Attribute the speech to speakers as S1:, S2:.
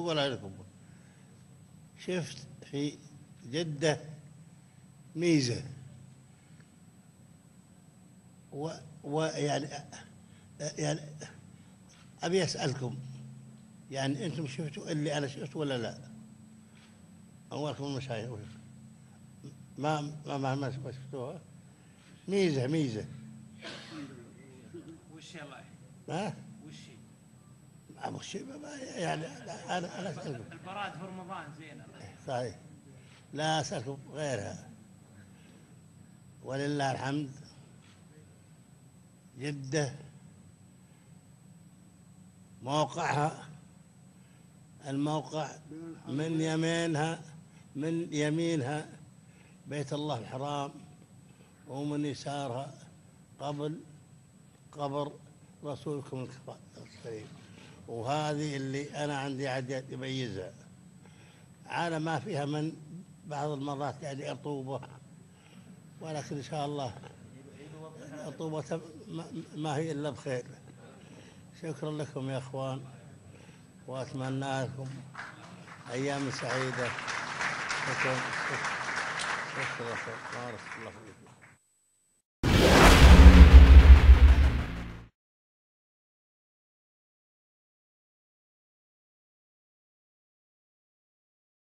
S1: ولا لكم. شفت في جدة ميزة ويعني يعني أبي أسألكم، يعني أنتم شفتوا اللي أنا شفته ولا لا؟ أولكم المشايخ ما شفتوها؟ ميزة
S2: وش الله؟
S1: ها؟
S2: وش
S1: يعني أنا أسألكم
S2: البراد في رمضان زين.
S1: صحيح، لا أسألكم غيرها. ولله الحمد جدة موقعها، الموقع من يمينها بيت الله الحرام، ومن يسارها قبل قبر رسولكم الكريم. وهذه اللي أنا عندي عدد يميزها، على ما فيها من بعض المرات يعني رطوبة، ولكن إن شاء الله رطوبة ما هي إلا بخير. شكرا لكم يا أخوان، وأتمنى لكم أيام سعيدة. شكرا. بارك الله فيكم.